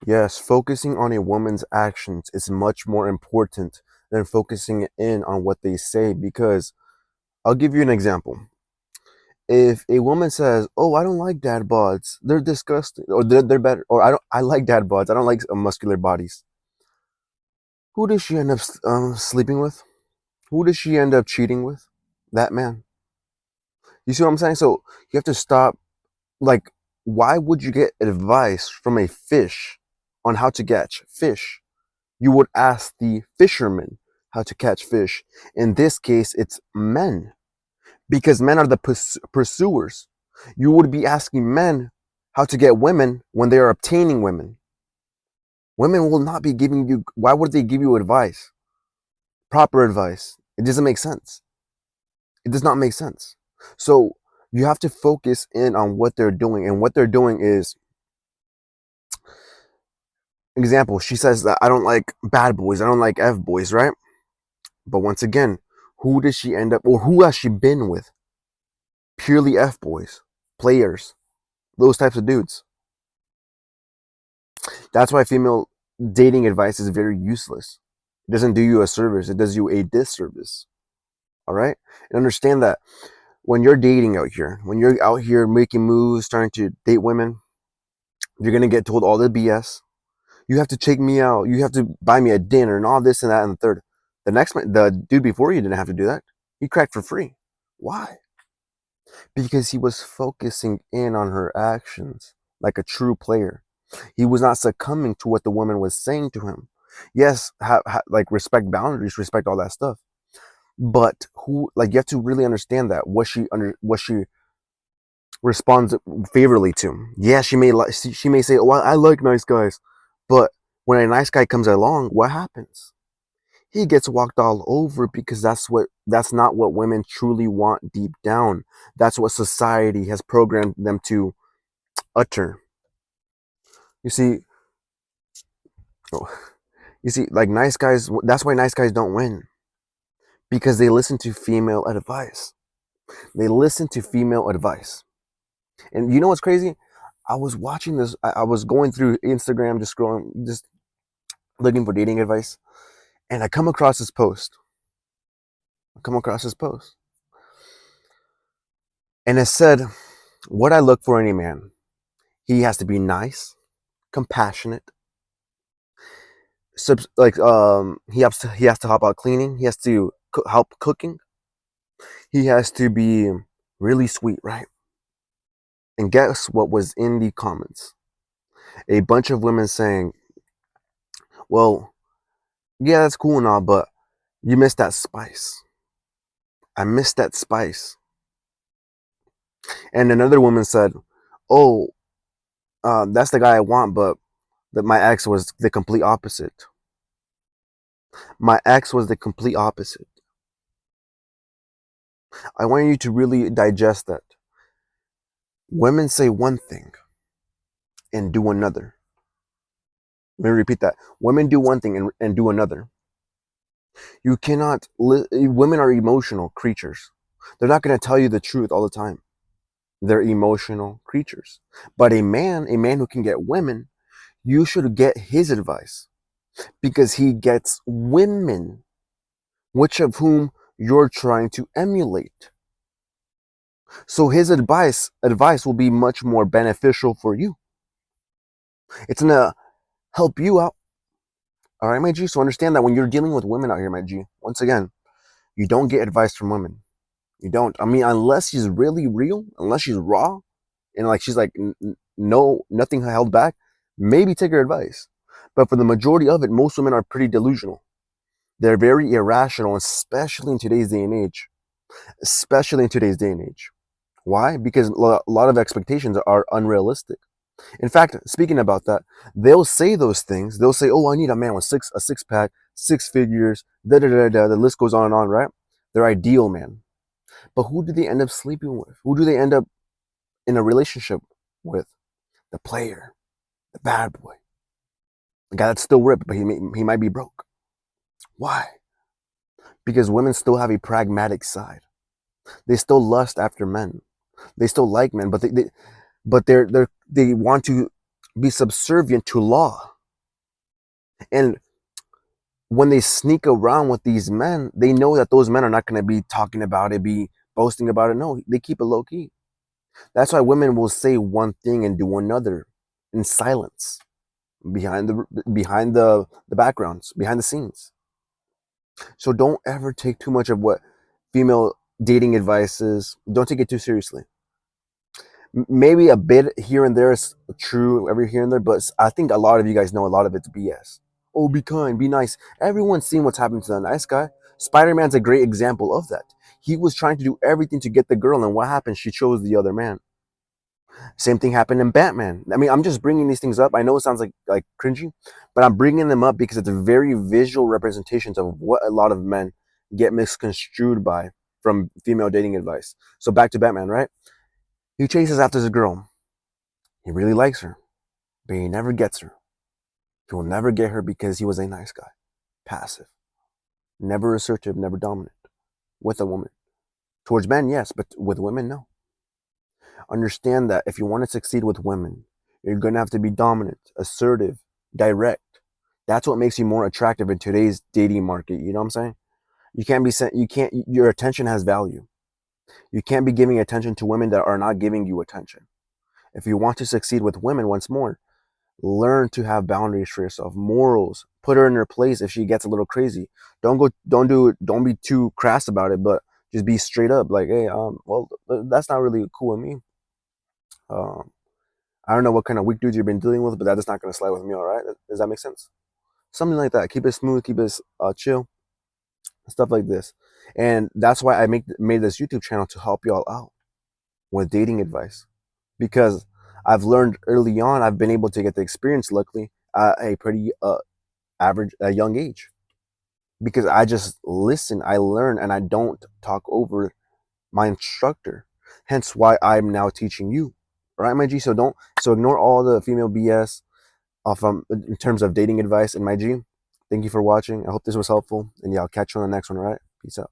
Yes, focusing on a woman's actions is much more important than focusing in on what they say because I'll give you an example. If a woman says, "Oh, I don't like dad bods. They're disgusting," or they're better, or I like dad bods. I don't like muscular bodies." Who does she end up sleeping with? Who does she end up cheating with? That man. You see what I'm saying? So you have to stop. Like, why would you get advice from a fish on how to catch fish? You would ask the fishermen how to catch fish. In this case, it's men because men are the pursuers. You would be asking men how to get women when they are obtaining women. Women will not be giving you, why would they give you advice? Proper advice. It doesn't make sense. It does not make sense. So you have to focus in on what they're doing. And what they're doing is, example, she says that I don't like bad boys, I don't like F boys, right? But once again, who does she end up, or who has she been with? Purely F boys, players, those types of dudes. That's why female dating advice is very useless. It doesn't do you a service, it does you a disservice. All right? And understand that when you're dating out here, when you're out here making moves, starting to date women, you're going to get told all the BS. You have to take me out. You have to buy me a dinner and all this and that and the third. The dude before you didn't have to do that. He cracked for free. Why? Because he was focusing in on her actions like a true player. He was not succumbing to what the woman was saying to him. Yes, like respect boundaries, respect all that stuff. But who, like, you have to really understand that what she responds favorably to. Yeah, she may say, "Oh, I like nice guys," but when a nice guy comes along, what happens? He gets walked all over because that's not what women truly want deep down. That's what society has programmed them to utter. You see, oh, you see, like nice guys. That's why nice guys don't win because they listen to female advice. They listen to female advice, and you know what's crazy? I was watching this. I was going through Instagram, just scrolling, just looking for dating advice, and I come across this post. I come across this post, and it said, "What I look for in a man: he has to be nice, compassionate, he has to help out cleaning, he has to help cooking, he has to be really sweet, right?" And guess what was in the comments? A bunch of women saying, "Well, yeah, that's cool and all, but you missed that spice. I missed that spice." And another woman said, "Oh, that's the guy I want, but that my ex was the complete opposite. My ex was the complete opposite." I want you to really digest that. Women say one thing and do another. Let me repeat that. Women do one thing and do another. You cannot, women are emotional creatures. They're not going to tell you the truth all the time. They're emotional creatures. But a man who can get women, you should get his advice because he gets women, which of whom you're trying to emulate. So his advice will be much more beneficial for you. It's going to help you out. All right, my G. So understand that when you're dealing with women out here, my G, once again, you don't get advice from women. You don't. I mean, unless she's really real, unless she's raw, and like she's like no, nothing held back. Maybe take her advice. But for the majority of it, most women are pretty delusional. They're very irrational, especially in today's day and age. Especially in today's day and age. Why? Because a lot of expectations are unrealistic. In fact, speaking about that, they'll say those things. They'll say, "Oh, I need a man with a six pack, six figures." Da da da da. The list goes on and on, right? Their ideal man. But who do they end up sleeping with? Who do they end up in a relationship with? The player, the bad boy, the guy that's still ripped, but he might be broke. Why? Because women still have a pragmatic side. They still lust after men. They still like men, but they want to. be subservient to law. And when they sneak around with these men, they know that those men are not going to be talking about it, be boasting about it. No, they keep it low key. That's why women will say one thing and do another in silence, behind the backgrounds, behind the scenes. So don't ever take too much of what female dating advice is. Don't take it too seriously. Maybe a bit here and there is true, every here and there, but I think a lot of you guys know a lot of it's BS. Oh, be kind, be nice. Everyone's seen what's happened to the nice guy. Spider-Man's a great example of that. He was trying to do everything to get the girl, and what happened? She chose the other man. Same thing happened in Batman. I mean, I'm just bringing these things up. I know it sounds like cringy, but I'm bringing them up because it's very visual representations of what a lot of men get misconstrued by from female dating advice. So back to Batman, right? He chases after the girl. He really likes her, but he never gets her. He will never get her because he was a nice guy, passive, never assertive, never dominant with a woman. Towards men, yes, but with women, no. Understand that if you want to succeed with women, you're going to have to be dominant, assertive, direct. That's what makes you more attractive in today's dating market. You know what I'm saying? You can't be sent, you can't, your attention has value. You can't be giving attention to women that are not giving you attention. If you want to succeed with women, once more, learn to have boundaries for yourself, morals. Put her in her place if she gets a little crazy. Don't be too crass about it, but just be straight up. Like, hey, well, that's not really cool with me. Um, I don't know what kind of weak dudes you've been dealing with, but that is not going to slide with me. All right, does that make sense? Something like that. Keep it smooth, keep it chill, stuff like this. And that's why I made this YouTube channel to help y'all out with dating advice, because I've learned early on. I've been able to get the experience, luckily, at a pretty average, a young age, because I just listen, I learn, and I don't talk over my instructor. Hence why I'm now teaching you, right, my G? So ignore all the female BS from in terms of dating advice in my G. Thank you for watching. I hope this was helpful, and yeah, I'll catch you on the next one. All right, peace out.